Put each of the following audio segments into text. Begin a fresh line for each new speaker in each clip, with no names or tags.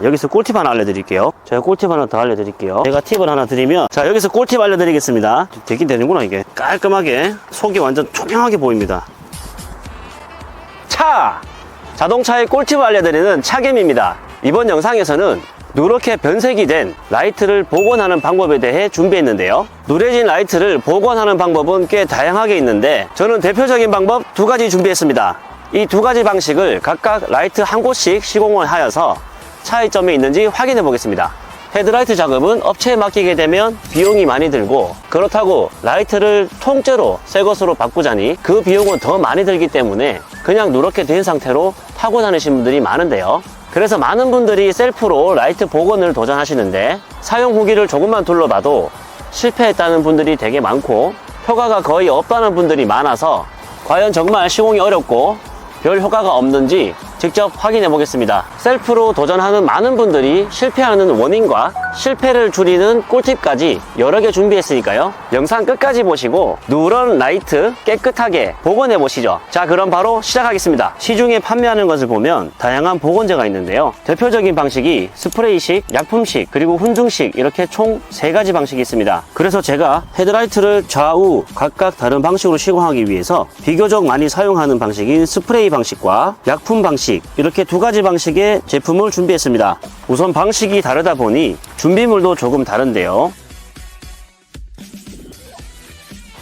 여기서 꿀팁 하나 알려드릴게요. 제가 꿀팁 하나 더 알려드릴게요. 제가 팁을 하나 드리면, 자, 여기서 꿀팁 알려드리겠습니다. 되긴 되는구나, 이게. 깔끔하게 속이 완전 투명하게 보입니다. 차! 자동차의 꿀팁을 알려드리는 차겜입니다. 이번 영상에서는 누렇게 변색이 된 라이트를 복원하는 방법에 대해 준비했는데요. 누래진 라이트를 복원하는 방법은 꽤 다양하게 있는데 저는 대표적인 방법 두 가지 준비했습니다. 이 두 가지 방식을 각각 라이트 한 곳씩 시공을 하여서 차이점이 있는지 확인해 보겠습니다. 헤드라이트 작업은 업체에 맡기게 되면 비용이 많이 들고, 그렇다고 라이트를 통째로 새 것으로 바꾸자니 그 비용은 더 많이 들기 때문에 그냥 누렇게 된 상태로 타고 다니신 분들이 많은데요. 그래서 많은 분들이 셀프로 라이트 복원을 도전하시는데 사용 후기를 조금만 둘러봐도 실패했다는 분들이 되게 많고 효과가 거의 없다는 분들이 많아서 과연 정말 시공이 어렵고 별 효과가 없는지 직접 확인해 보겠습니다. 셀프로 도전하는 많은 분들이 실패하는 원인과 실패를 줄이는 꿀팁까지 여러 개 준비했으니까요. 영상 끝까지 보시고 누런 라이트 깨끗하게 복원해 보시죠. 자, 그럼 바로 시작하겠습니다. 시중에 판매하는 것을 보면 다양한 복원제가 있는데요. 대표적인 방식이 스프레이식, 약품식, 그리고 훈증식, 이렇게 총 3가지 방식이 있습니다. 그래서 제가 헤드라이트를 좌우 각각 다른 방식으로 시공하기 위해서 비교적 많이 사용하는 방식인 스프레이 방식과 약품 방식, 이렇게 두 가지 방식의 제품을 준비했습니다. 우선 방식이 다르다 보니 준비물도 조금 다른데요.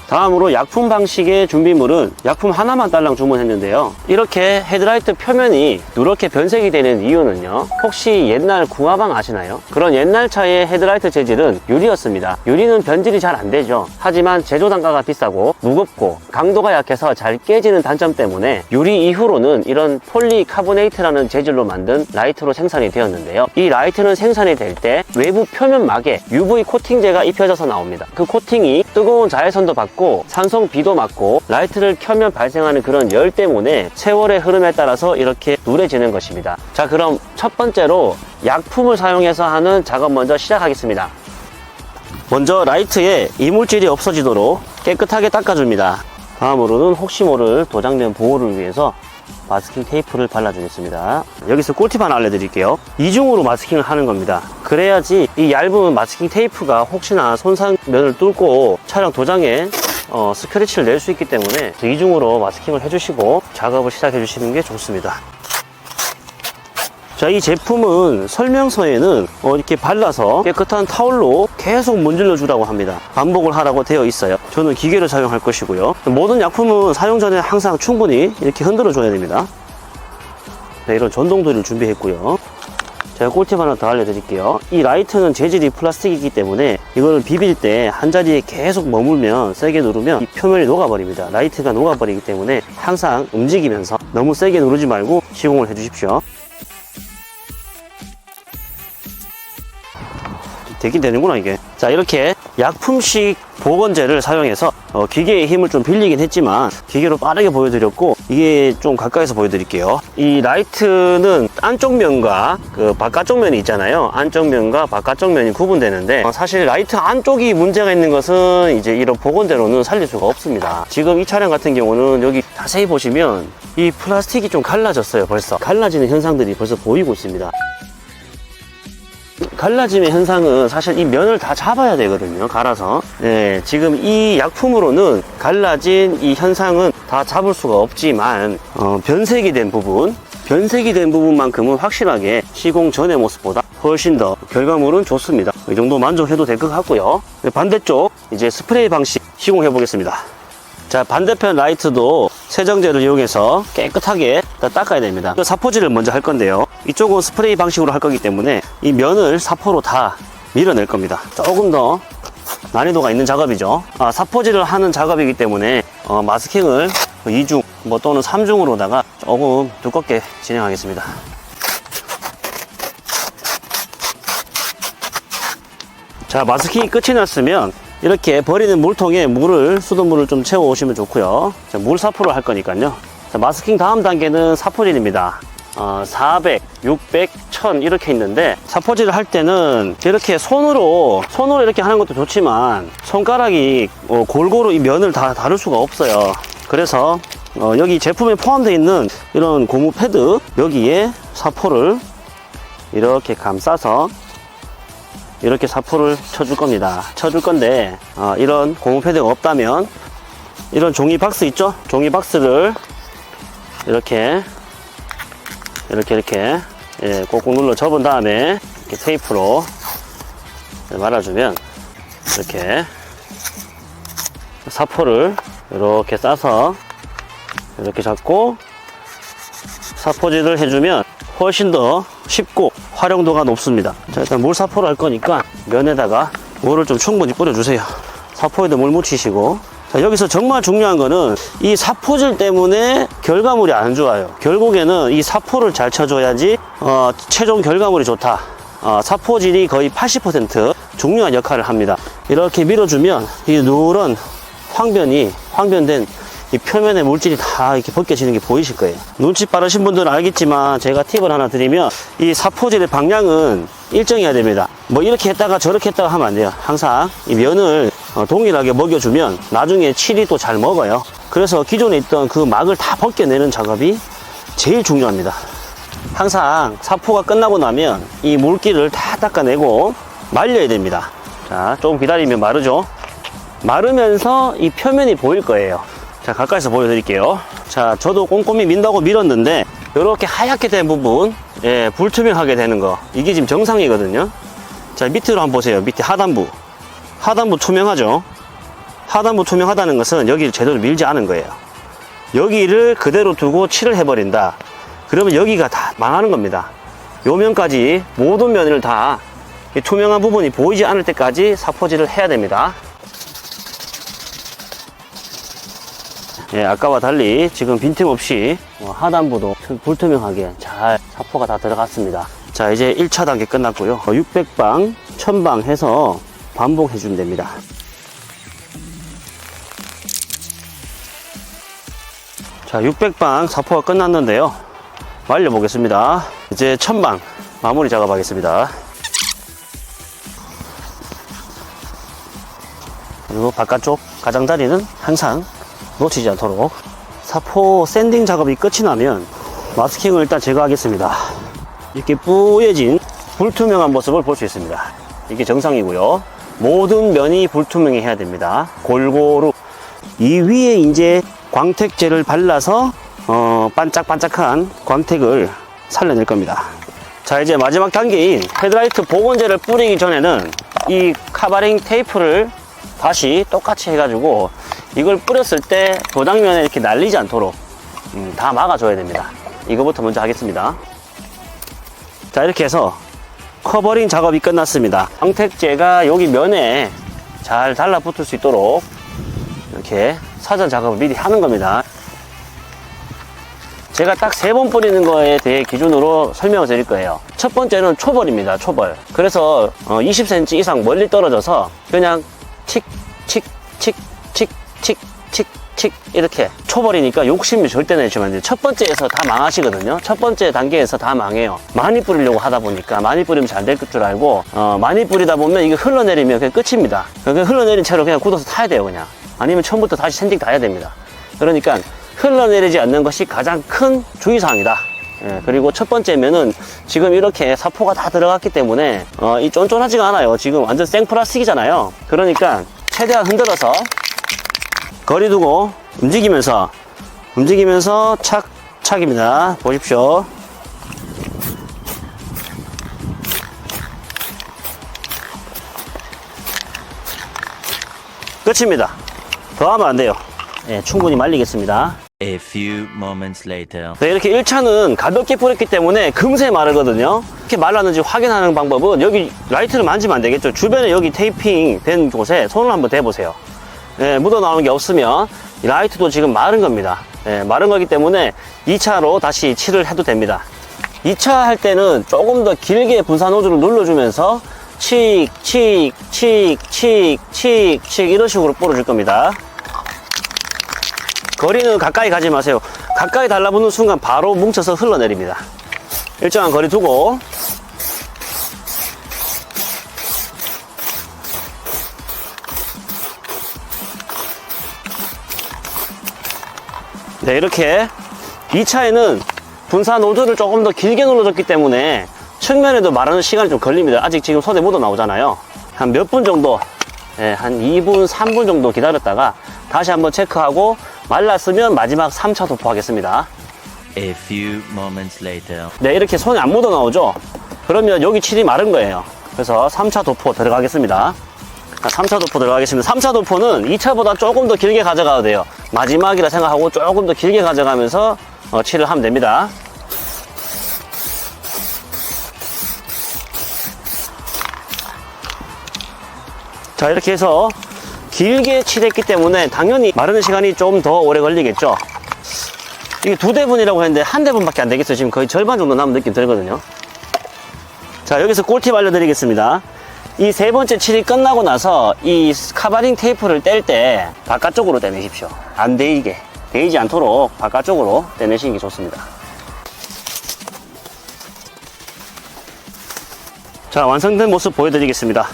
다음으로 약품 방식의 준비물은 약품 하나만 딸랑 주문했는데요. 이렇게 헤드라이트 표면이 누렇게 변색이 되는 이유는요, 혹시 옛날 궁화방 아시나요? 그런 옛날 차의 헤드라이트 재질은 유리였습니다. 유리는 변질이 잘 안 되죠. 하지만 제조 단가가 비싸고 무겁고 강도가 약해서 잘 깨지는 단점 때문에 유리 이후로는 이런 폴리카보네이트라는 재질로 만든 라이트로 생산이 되었는데요. 이 라이트는 생산이 될 때 외부 표면막에 UV 코팅제가 입혀져서 나옵니다. 그 코팅이 뜨거운 자외선도 받고 산성 비도 맞고 라이트를 켜면 발생하는 그런 열 때문에 세월의 흐름에 따라서 이렇게 누래지는 것입니다. 자, 그럼 첫 번째로 약품을 사용해서 하는 작업 먼저 시작하겠습니다. 먼저 라이트에 이물질이 없어지도록 깨끗하게 닦아줍니다. 다음으로는 혹시 모를 도장면 보호를 위해서 마스킹 테이프를 발라주겠습니다. 여기서 꿀팁 하나 알려드릴게요. 이중으로 마스킹을 하는 겁니다. 그래야지 이 얇은 마스킹 테이프가 혹시나 손상면을 뚫고 차량 도장에 스크래치를 낼 수 있기 때문에 이중으로 마스킹을 해주시고 작업을 시작해 주시는 게 좋습니다. 자, 이 제품은 설명서에는 이렇게 발라서 깨끗한 타올로 계속 문질러 주라고 합니다. 반복을 하라고 되어 있어요. 저는 기계를 사용할 것이고요. 모든 약품은 사용 전에 항상 충분히 이렇게 흔들어 줘야 됩니다. 네, 이런 전동도리를 준비했고요. 제가 꿀팁 하나 더 알려드릴게요. 이 라이트는 재질이 플라스틱이기 때문에 이걸 비빌 때 한자리에 계속 머물면, 세게 누르면 이 표면이 녹아버립니다. 라이트가 녹아버리기 때문에 항상 움직이면서 너무 세게 누르지 말고 시공을 해 주십시오. 되긴 되는구나, 이게. 자, 이렇게 약품식 복원제를 사용해서 기계의 힘을 좀 빌리긴 했지만 기계로 빠르게 보여드렸고, 이게 좀 가까이서 보여드릴게요. 이 라이트는 안쪽 면과 그 바깥쪽 면이 있잖아요. 안쪽 면과 바깥쪽 면이 구분되는데 사실 라이트 안쪽이 문제가 있는 것은 이제 이런 복원제로는 살릴 수가 없습니다. 지금 이 차량 같은 경우는 여기 자세히 보시면 이 플라스틱이 좀 갈라졌어요. 벌써 갈라지는 현상들이 벌써 보이고 있습니다. 갈라짐의 현상은 사실 이 면을 다 잡아야 되거든요. 갈아서. 네, 지금 이 약품으로는 갈라진 이 현상은 다 잡을 수가 없지만 변색이 된 부분만큼은 확실하게 시공 전의 모습보다 훨씬 더 결과물은 좋습니다. 이 정도 만족해도 될 것 같고요. 반대쪽 이제 스프레이 방식 시공해 보겠습니다. 자, 반대편 라이트도 세정제를 이용해서 깨끗하게 닦아야 됩니다. 사포질을 먼저 할 건데요. 이쪽은 스프레이 방식으로 할 거기 때문에 이 면을 사포로 다 밀어낼 겁니다. 조금 더 난이도가 있는 작업이죠. 사포질을 하는 작업이기 때문에 마스킹을 2중 또는 3중으로다가 조금 두껍게 진행하겠습니다. 자, 마스킹이 끝이 났으면 이렇게 버리는 물통에 수돗물을 좀 채워 오시면 좋고요. 자, 물 사포를 할 거니까요. 자, 마스킹 다음 단계는 사포질입니다. 400, 600, 1000 이렇게 있는데 사포질을 할 때는 이렇게 손으로 이렇게 하는 것도 좋지만 손가락이 골고루 이 면을 다 다룰 수가 없어요. 그래서 여기 제품에 포함되어 있는 이런 고무 패드 여기에 사포를 이렇게 감싸서 이렇게 사포를 쳐줄 겁니다. 쳐줄 건데 이런 고무 패드가 없다면 이런 종이 박스 있죠? 종이 박스를 이렇게 예, 꾹꾹 눌러 접은 다음에 이렇게 테이프로 말아주면 이렇게 사포를 이렇게 싸서 이렇게 잡고 사포질을 해주면 훨씬 더 쉽고 활용도가 높습니다. 자, 일단 물 사포를 할 거니까 면에다가 물을 좀 충분히 뿌려주세요. 사포에도 물 묻히시고. 자, 여기서 정말 중요한 거는 이 사포질 때문에 결과물이 안 좋아요. 결국에는 이 사포를 잘 쳐줘야지 최종 결과물이 좋다. 사포질이 거의 80% 중요한 역할을 합니다. 이렇게 밀어주면 이 누런 황변된 이 표면의 물질이 다 이렇게 벗겨지는 게 보이실 거예요. 눈치 빠르신 분들은 알겠지만 제가 팁을 하나 드리면 이 사포질의 방향은 일정해야 됩니다. 뭐 이렇게 했다가 저렇게 했다가 하면 안 돼요. 항상 이 면을 동일하게 먹여주면 나중에 칠이 또 잘 먹어요. 그래서 기존에 있던 그 막을 다 벗겨내는 작업이 제일 중요합니다. 항상 사포가 끝나고 나면 이 물기를 다 닦아내고 말려야 됩니다. 자, 조금 기다리면 마르죠. 마르면서 이 표면이 보일 거예요. 자, 가까이서 보여드릴게요. 자, 저도 꼼꼼히 민다고 밀었는데 이렇게 하얗게 된 부분, 예, 불투명하게 되는 거, 이게 지금 정상이거든요. 자, 밑으로 한번 보세요. 밑에 하단부 투명하죠. 하단부 투명하다는 것은 여기를 제대로 밀지 않은 거예요. 여기를 그대로 두고 칠을 해버린다. 그러면 여기가 다 망하는 겁니다. 요 면까지 모든 면을 다 이 투명한 부분이 보이지 않을 때까지 사포질을 해야 됩니다. 예, 아까와 달리 지금 빈틈없이 하단부도 불투명하게 잘 사포가 다 들어갔습니다. 자, 이제 1차 단계 끝났고요. 600방, 1000방 해서 반복해 주면 됩니다. 자, 600방 사포가 끝났는데요. 말려 보겠습니다. 이제 1000방 마무리 작업하겠습니다. 그리고 바깥쪽 가장자리는 항상 놓치지 않도록. 사포 샌딩 작업이 끝이 나면 마스킹을 일단 제거하겠습니다. 이렇게 뿌얘진 불투명한 모습을 볼 수 있습니다. 이게 정상이고요. 모든 면이 불투명해야 됩니다. 골고루. 이 위에 이제 광택제를 발라서 반짝반짝한 광택을 살려낼 겁니다. 자, 이제 마지막 단계인 헤드라이트 복원제를 뿌리기 전에는 이 카바링 테이프를 다시 똑같이 해가지고 이걸 뿌렸을 때 도장면에 이렇게 날리지 않도록 다 막아줘야 됩니다. 이거부터 먼저 하겠습니다. 자, 이렇게 해서 커버링 작업이 끝났습니다. 광택제가 여기 면에 잘 달라붙을 수 있도록 이렇게 사전 작업을 미리 하는 겁니다. 제가 딱 3번 뿌리는 거에 대해 기준으로 설명을 드릴 거예요. 첫 번째는 초벌입니다. 초벌. 그래서 20cm 이상 멀리 떨어져서 그냥 칙 이렇게 초벌이니까 욕심을 절대 내시면 안 돼요. 첫 번째에서 다 망하시거든요. 첫 번째 단계에서 다 망해요. 많이 뿌리려고 하다 보니까 많이 뿌리면 잘 될 줄 알고 많이 뿌리다 보면 이게 흘러내리면 그냥 끝입니다. 그냥 흘러내린 채로 그냥 굳어서 타야 돼요. 그냥 아니면 처음부터 다시 샌딩 다 해야 됩니다. 그러니까 흘러내리지 않는 것이 가장 큰 주의사항이다. 예, 그리고 첫 번째면은 지금 이렇게 사포가 다 들어갔기 때문에 이 쫀쫀하지가 않아요. 지금 완전 생플라스틱이잖아요. 그러니까 최대한 흔들어서 거리 두고 움직이면서 착입니다. 보십시오. 끝입니다. 더 하면 안 돼요. 예, 충분히 말리겠습니다.
A few moments later.
네, 이렇게 1차는 가볍게 뿌렸기 때문에 금세 마르거든요. 이렇게 말랐는지 확인하는 방법은 여기 라이트를 만지면 안 되겠죠. 주변에 여기 테이핑 된 곳에 손을 한번 대보세요. 예, 묻어 나오는 게 없으면 이 라이트도 지금 마른 겁니다. 예, 마른 거기 때문에 2차로 다시 칠을 해도 됩니다. 2차 할 때는 조금 더 길게 분사 노즐을 눌러주면서 칙 이런 식으로 뿌려줄 겁니다. 거리는 가까이 가지 마세요. 가까이 달라붙는 순간 바로 뭉쳐서 흘러내립니다. 일정한 거리 두고 네, 이렇게 2차에는 분사 노즐을 조금 더 길게 눌러줬기 때문에 측면에도 마르는 시간이 좀 걸립니다. 아직 지금 손에 묻어 나오잖아요. 한 몇 분 정도, 한 2분, 3분 정도 기다렸다가 다시 한번 체크하고 말랐으면 마지막 3차 도포하겠습니다.
A few moments later.
네, 이렇게 손에 안 묻어 나오죠? 그러면 여기 칠이 마른 거예요. 그래서 3차 도포 들어가겠습니다. 3차 도포 들어가겠습니다. 3차 도포는 2차보다 조금 더 길게 가져가도 돼요. 마지막이라 생각하고 조금 더 길게 가져가면서 칠을 하면 됩니다. 자, 이렇게 해서 길게 칠했기 때문에 당연히 마르는 시간이 좀 더 오래 걸리겠죠. 이게 2대분이라고 했는데 1대분밖에 안 되겠어요. 지금 거의 절반 정도 남은 느낌 들거든요. 자, 여기서 꿀팁 알려드리겠습니다. 이 3번째 칠이 끝나고 나서 이 카바링 테이프를 뗄 때 바깥쪽으로 떼내십시오. 안 데이게, 데이지 않도록 바깥쪽으로 떼내시는 게 좋습니다. 자, 완성된 모습 보여드리겠습니다.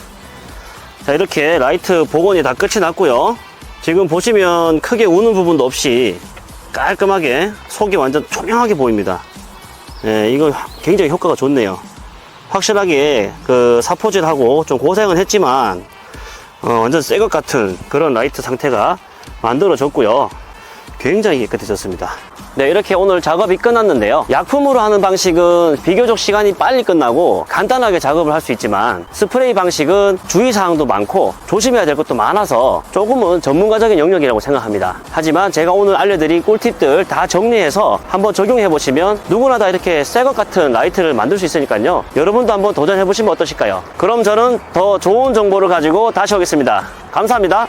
자, 이렇게 라이트 복원이 다 끝이 났고요. 지금 보시면 크게 우는 부분도 없이 깔끔하게 속이 완전 투명하게 보입니다. 예, 이건 굉장히 효과가 좋네요. 확실하게 그 사포질하고 좀 고생은 했지만 완전 새 것 같은 그런 라이트 상태가 만들어졌고요. 굉장히 깨끗해졌습니다. 네, 이렇게 오늘 작업이 끝났는데요. 약품으로 하는 방식은 비교적 시간이 빨리 끝나고 간단하게 작업을 할 수 있지만 스프레이 방식은 주의사항도 많고 조심해야 될 것도 많아서 조금은 전문가적인 영역이라고 생각합니다. 하지만 제가 오늘 알려드린 꿀팁들 다 정리해서 한번 적용해 보시면 누구나 다 이렇게 새 것 같은 라이트를 만들 수 있으니까요. 여러분도 한번 도전해 보시면 어떠실까요? 그럼 저는 더 좋은 정보를 가지고 다시 오겠습니다. 감사합니다.